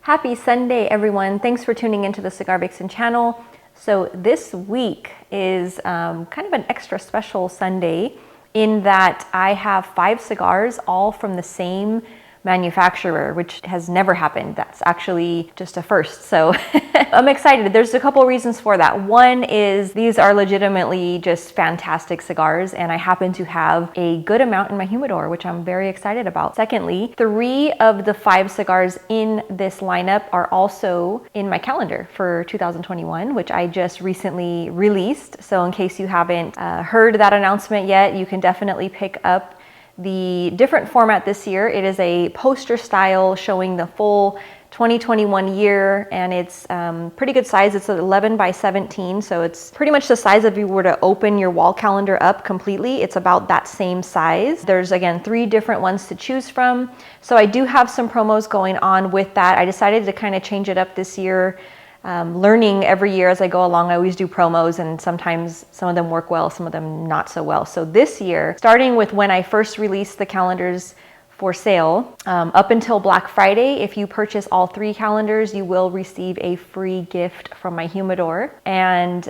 Happy Sunday, everyone. Thanks for tuning into the CIGARVIXEN channel. So this week is kind of an extra special Sunday in that I have 5 cigars all from the same manufacturer, which has never happened. That's actually just a first. So I'm excited. There's a couple reasons for that. One is these are legitimately just fantastic cigars, and I happen to have a good amount in my humidor, which I'm very excited about. Secondly, 3 of the 5 cigars in this lineup are also in my calendar for 2021, which I just recently released. So in case you haven't heard that announcement yet, you can definitely pick up the different format this year. It is a poster style showing the full 2021 year, and it's pretty good size. It's 11 by 17, so it's pretty much the size if you were to open your wall calendar up completely. It's about that same size. There's again 3 different ones to choose from. So I do have some promos going on with that. I decided to kind of change it up this year. Learning every year as I go along. I always do promos, and sometimes some of them work well, some of them not so well. So this year, starting with when I first released the calendars for sale, up until Black Friday, if you purchase all 3 calendars, you will receive a free gift from my humidor. And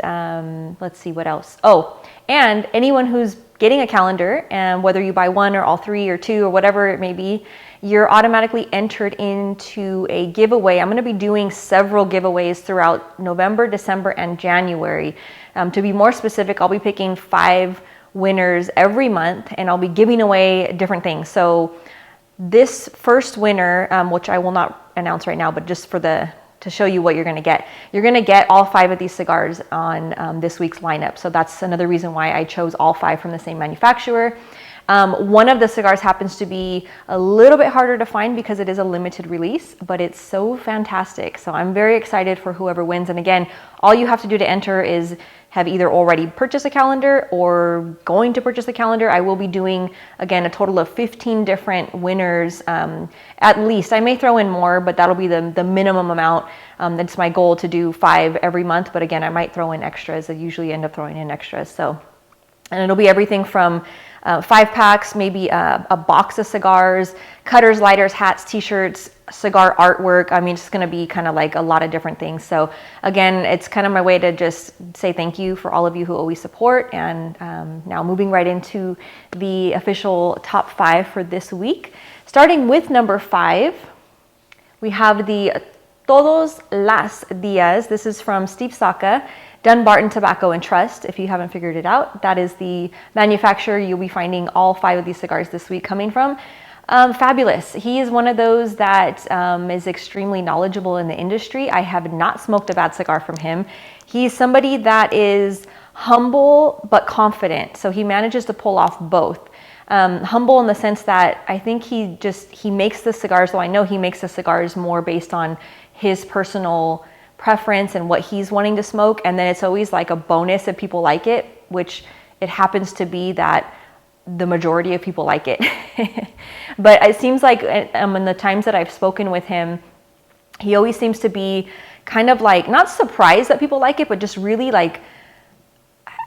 let's see what else. Oh, and anyone who's getting a calendar, and whether you buy 1 or all 3 or 2 or whatever it may be, you're automatically entered into a giveaway. I'm going to be doing several giveaways throughout November, December, and January. To be more specific, I'll be picking 5 winners every month, and I'll be giving away different things. So this first winner, which I will not announce right now, but just for to show you what you're going to get all 5 of these cigars on this week's lineup. So that's another reason why I chose all 5 from the same manufacturer. One of the cigars happens to be a little bit harder to find because it is a limited release, but it's so fantastic. So I'm very excited for whoever wins. And again, all you have to do to enter is have either already purchased a calendar or going to purchase a calendar. I will be doing, again, a total of 15 different winners, at least. I may throw in more, but that'll be the minimum amount. That's my goal, to do 5 every month. But again, I might throw in extras. I usually end up throwing in extras. So, and it'll be everything from 5 packs, maybe a box of cigars, cutters, lighters, hats, t-shirts, cigar artwork. I mean, it's going to be kind of like a lot of different things. So again, it's kind of my way to just say thank you for all of you who always support. And now moving right into the official top 5 for this week. Starting with number 5, we have the Todos Las Diaz. This is from Steve SAKA. Dunbarton Tobacco and Trust, if you haven't figured it out. That is the manufacturer you'll be finding all 5 of these cigars this week coming from. Fabulous. He is one of those that is extremely knowledgeable in the industry. I have not smoked a bad cigar from him. He's somebody that is humble but confident. So he manages to pull off both. Humble in the sense that I think he makes the cigars, though I know he makes the cigars more based on his personal preference and what he's wanting to smoke, and then it's always like a bonus if people like it, which it happens to be that the majority of people like it. But it seems like in the times that I've spoken with him, he always seems to be kind of like not surprised that people like it, but just really like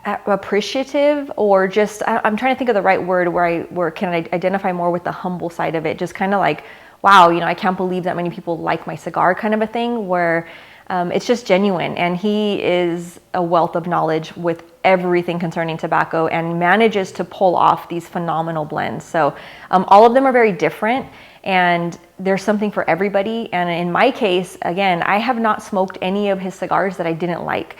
appreciative, or just I'm trying to think of the right word where can I identify more with the humble side of it, just kind of like, wow, I can't believe that many people like my cigar kind of a thing, where it's just genuine. And he is a wealth of knowledge with everything concerning tobacco and manages to pull off these phenomenal blends. So all of them are very different, and there's something for everybody. And in my case, again, I have not smoked any of his cigars that I didn't like.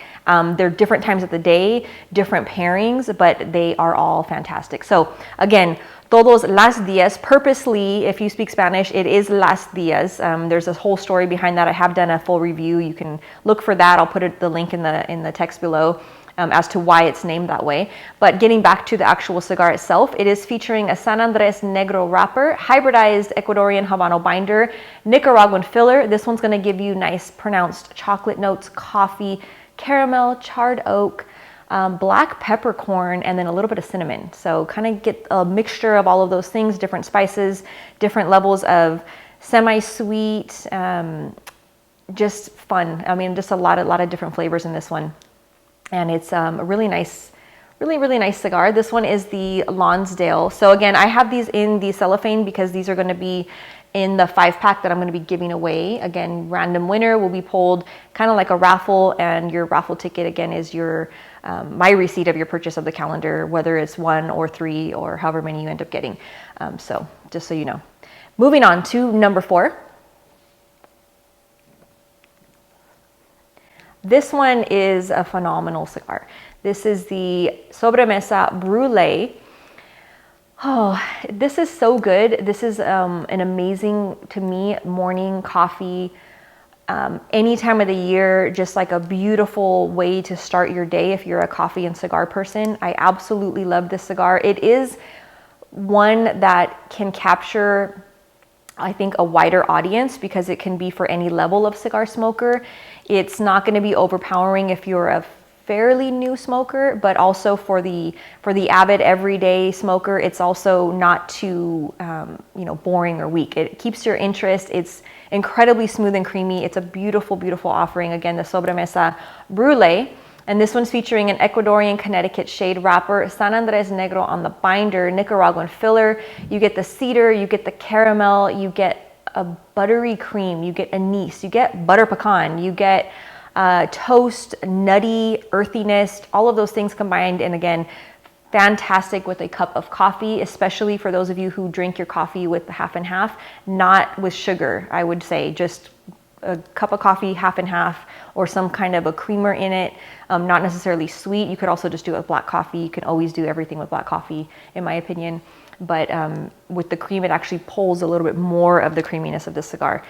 They're different times of the day, different pairings, but they are all fantastic. So again, Todos Las Diaz. Purposely, if you speak Spanish, it is Las Diaz. There's a whole story behind that. I have done a full review. You can look for that. I'll put the link in the text below as to why it's named that way. But getting back to the actual cigar itself, it is featuring a San Andres Negro wrapper, hybridized Ecuadorian Habano binder, Nicaraguan filler. This one's going to give you nice pronounced chocolate notes, coffee, caramel, charred oak, black peppercorn, and then a little bit of cinnamon. So kind of get a mixture of all of those things, different spices, different levels of semi-sweet, just fun. I mean, just a lot of different flavors in this one. And it's a really nice cigar. This one is the Lonsdale. So again, I have these in the cellophane because these are going to be in the 5-pack that I'm going to be giving away. Again, random winner will be pulled, kind of like a raffle, and your raffle ticket again is your my receipt of your purchase of the calendar, whether it's 1 or 3 or however many you end up getting. So just so you know. Moving on to number 4. This one is a phenomenal cigar. This is the Sobremesa Brule. Oh, this is so good. This is an amazing, to me, morning coffee. Any time of the year, just like a beautiful way to start your day if you're a coffee and cigar person. I absolutely love this cigar. It is one that can capture, I think, a wider audience because it can be for any level of cigar smoker. It's not going to be overpowering if you're a fairly new smoker, but also for the avid everyday smoker, it's also not too boring or weak. It keeps your interest. It's incredibly smooth and creamy. It's a beautiful, beautiful offering. Again, the Sobremesa Brule. And this one's featuring an Ecuadorian Connecticut shade wrapper, San Andres Negro on the binder, Nicaraguan filler. You get the cedar, you get the caramel, you get a buttery cream, you get anise, you get butter pecan, you get toast, nutty, earthiness, all of those things combined. And again, fantastic with a cup of coffee, especially for those of you who drink your coffee with half and half, not with sugar. I would say just a cup of coffee, half and half, or some kind of a creamer in it, not necessarily sweet. You could also just do it with black coffee. You can always do everything with black coffee, in my opinion. But with the cream, it actually pulls a little bit more of the creaminess of the cigar.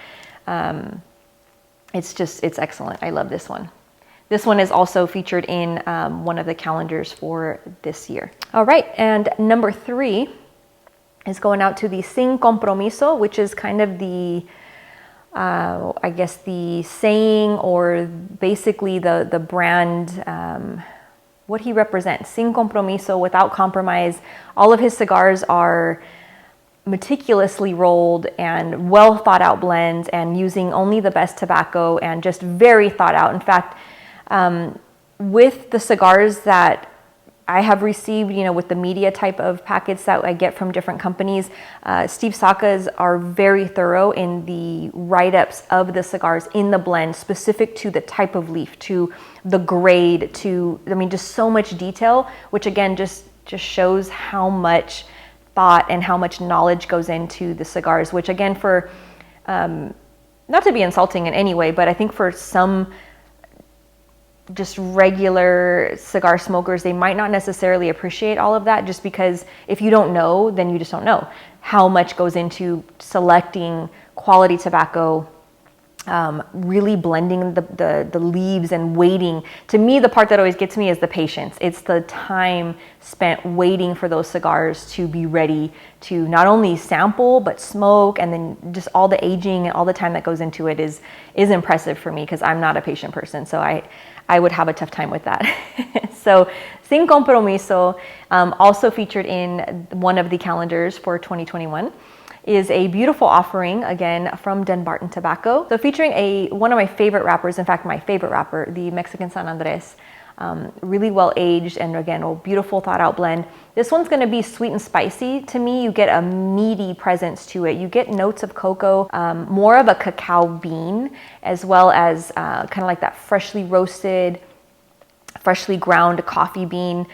It's excellent. I love this one. This one is also featured in one of the calendars for this year. All right, and number 3 is going out to the Cincompromiso, which is kind of the I guess the saying, or basically the brand, what he represents. Cincompromiso, without compromise. All of his cigars are meticulously rolled and well thought out blends, and using only the best tobacco, and just very thought out. In fact, with the cigars that I have received, with the media type of packets that I get from different companies, Steve SAKA's are very thorough in the write-ups of the cigars in the blend, specific to the type of leaf, to the grade, to, just so much detail, which again, just shows how much thought and how much knowledge goes into the cigars, which again, for, not to be insulting in any way, but I think for some just regular cigar smokers, they might not necessarily appreciate all of that, just because if you don't know, then you just don't know how much goes into selecting quality tobacco, really blending the leaves and waiting. To me, the part that always gets me is the patience. It's the time spent waiting for those cigars to be ready to not only sample, but smoke, and then just all the aging and all the time that goes into it is impressive for me, because I'm not a patient person. So I would have a tough time with that. So Cincompromiso, also featured in one of the calendars for 2021, is a beautiful offering, again, from Dunbarton Tobacco. So featuring one of my favorite wrappers, in fact, my favorite wrapper, the Mexican San Andres, really well aged, and again, a beautiful thought out blend. This one's gonna be sweet and spicy. To me, you get a meaty presence to it. You get notes of cocoa, more of a cacao bean, as well as kind of like that freshly roasted, freshly ground coffee bean.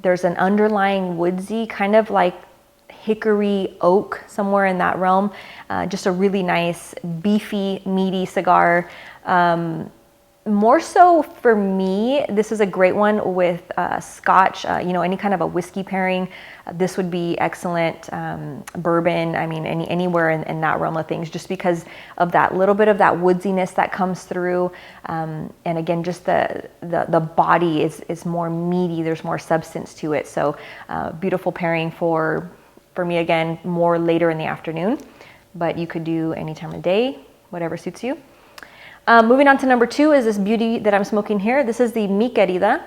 There's an underlying woodsy, kind of like hickory oak, somewhere in that realm. Just a really nice, beefy, meaty cigar. More so for me, this is a great one with scotch, any kind of a whiskey pairing. This would be excellent. Bourbon, anywhere in that realm of things, just because of that little bit of that woodsiness that comes through. And again, just the body is more meaty. There's more substance to it. So beautiful pairing for me, again, more later in the afternoon, but you could do any time of day, whatever suits you. Moving on to number 2 is this beauty that I'm smoking here. This is the Mi Querida,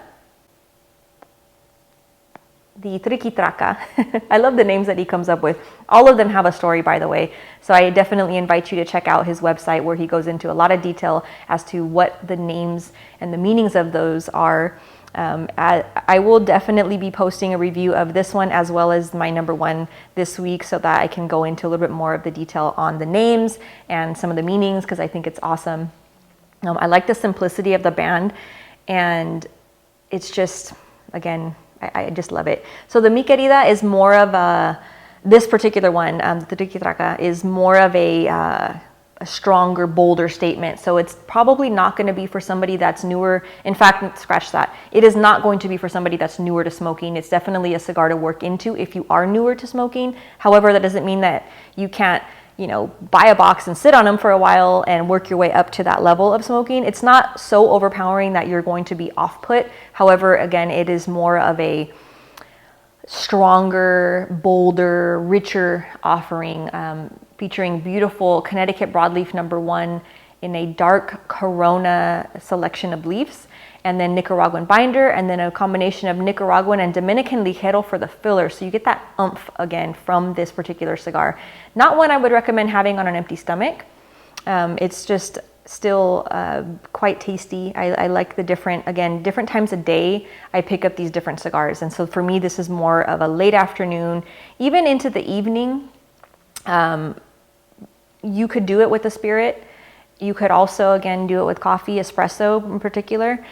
the Triquitraca. I love the names that he comes up with. All of them have a story, by the way. So I definitely invite you to check out his website, where he goes into a lot of detail as to what the names and the meanings of those are. I will definitely be posting a review of this one as well as my number one this week, so that I can go into a little bit more of the detail on the names and some of the meanings, because I think it's awesome. I like the simplicity of the band, and it's just, again, I just love it. So the Mi Querida is more of a, this particular one, the Triquitraca, is more of a stronger, bolder statement. So it's probably not going to be for somebody that's newer. In fact, scratch that. It is not going to be for somebody that's newer to smoking. It's definitely a cigar to work into if you are newer to smoking. However, that doesn't mean that you can't, you know, buy a box and sit on them for a while and work your way up to that level of smoking. It's not so overpowering that you're going to be off-put. However, again, it is more of a stronger, bolder, richer offering, featuring beautiful Connecticut broadleaf number 1 in a dark Corona selection of leaves, and then Nicaraguan binder, and then a combination of Nicaraguan and Dominican ligero for the filler. So you get that oomph again from this particular cigar. Not one I would recommend having on an empty stomach. It's just still quite tasty. I like the different times a day I pick up these different cigars. And so for me, this is more of a late afternoon, even into the evening. You could do it with a spirit. You could also, again, do it with coffee, espresso in particular,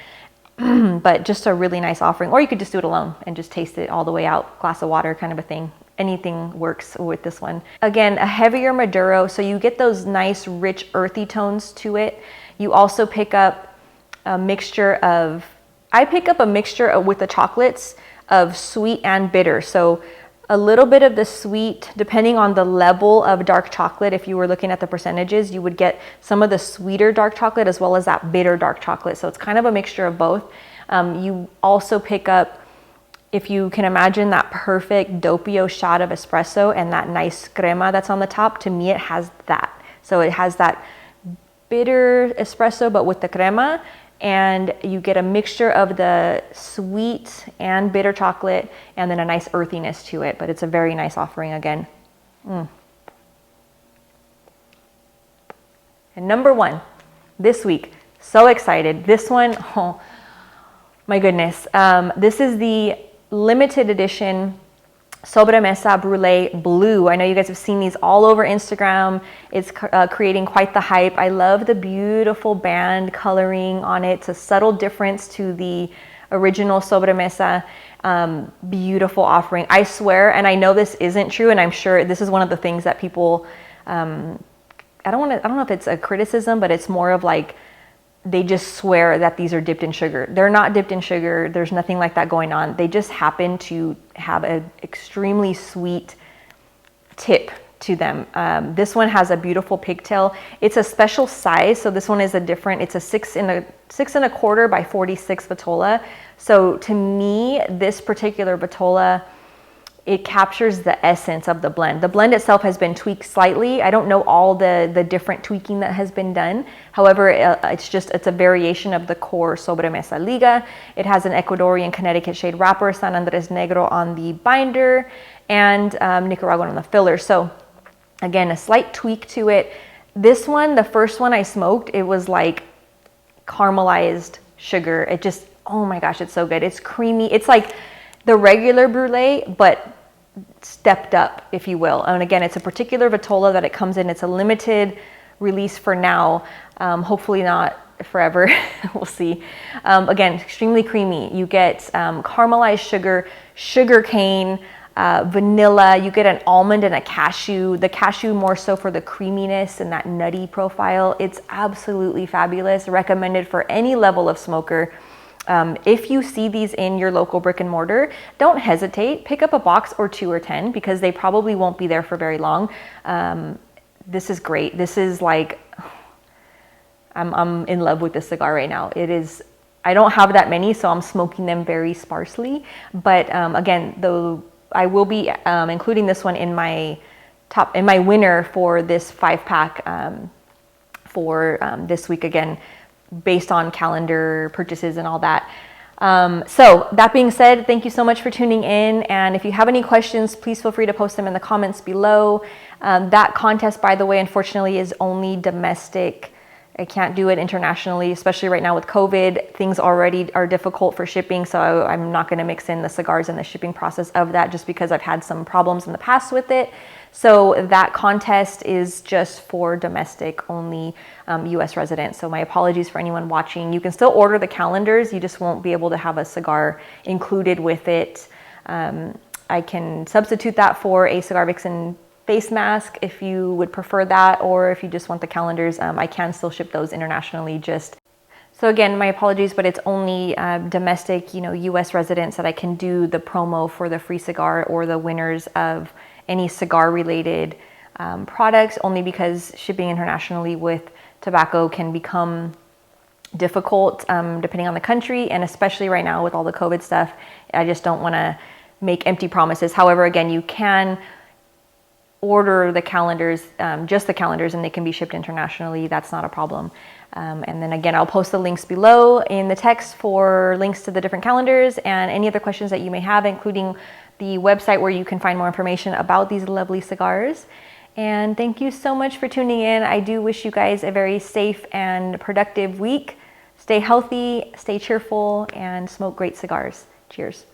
but just a really nice offering. Or you could just do it alone and just taste it all the way out, glass of water kind of a thing. Anything works with this one. Again, a heavier Maduro, so you get those nice, rich, earthy tones to it. You also pick up a mixture of, I pick up a mixture with the chocolates of sweet and bitter. So a little bit of the sweet, depending on the level of dark chocolate. If you were looking at the percentages, you would get some of the sweeter dark chocolate as well as that bitter dark chocolate. So it's kind of a mixture of both. You also pick up, if you can imagine, that perfect doppio shot of espresso and that nice crema that's on the top. To me, it has that. So it has that bitter espresso, but with the crema, and you get a mixture of the sweet and bitter chocolate, and then a nice earthiness to it. But it's a very nice offering again. And number 1 this week, so excited. This one, oh my goodness. This is the limited edition Sobremesa Brule Blue. I know you guys have seen these all over Instagram. It's creating quite the hype. I love the beautiful band coloring on it. It's a subtle difference to the original Sobremesa. Beautiful offering. I swear, and I know this isn't true, and I'm sure this is one of the things that people, I don't know if it's a criticism, but it's more of like, they just swear that these are dipped in sugar. They're not dipped in sugar. There's nothing like that going on. They just happen to have an extremely sweet tip to them. This one has a beautiful pigtail. It's a special size, so this one is a different. It's a 6 1/4 by 46 vitola. So to me, this particular vitola, it captures the essence of the blend. The blend itself has been tweaked slightly. I don't know all the different tweaking that has been done. However, it's a variation of the core Sobremesa Liga. It has an Ecuadorian Connecticut shade wrapper, San Andres Negro on the binder, and Nicaraguan on the filler. So again, a slight tweak to it. This one, the first one I smoked, it was like caramelized sugar. It just, oh my gosh, it's so good. It's creamy. It's like the regular brulee, but stepped up, if you will. And again, it's a particular vitola that it comes in. It's a limited release for now. Hopefully not forever. We'll see. Again, extremely creamy. You get caramelized sugar, sugar cane, vanilla. You get an almond and a cashew. The cashew more so for the creaminess and that nutty profile. It's absolutely fabulous. Recommended for any level of smoker. If you see these in your local brick and mortar, don't hesitate. Pick up a box or 2 or 10 because they probably won't be there for very long. This is great. This is like, I'm in love with this cigar right now. It is, I don't have that many, so I'm smoking them very sparsely. But again, I will be including this one in my winner for this 5-pack for this week again, based on calendar purchases and all that. So that being said, thank you so much for tuning in. And if you have any questions, please feel free to post them in the comments below. That contest, by the way, unfortunately is only domestic I can't do it internationally, especially right now with COVID. Things already are difficult for shipping, so I'm not going to mix in the cigars and the shipping process of that just because I've had some problems in the past with it. So that contest is just for domestic only US residents. So my apologies for anyone watching. You can still order the calendars, you just won't be able to have a cigar included with it. I can substitute that for a CIGARVIXEN face mask if you would prefer that, or if you just want the calendars, I can still ship those internationally. So again, my apologies, but it's only domestic, US residents that I can do the promo for the free cigar or the winners of any cigar related products, only because shipping internationally with tobacco can become difficult depending on the country, and especially right now with all the COVID stuff, I just don't want to make empty promises. However, again, you can order the calendars, just the calendars, and they can be shipped internationally. That's not a problem. And then again, I'll post the links below in the text for links to the different calendars and any other questions that you may have, including the website where you can find more information about these lovely cigars. And thank you so much for tuning in. I do wish you guys a very safe and productive week. Stay healthy, stay cheerful, and smoke great cigars. Cheers.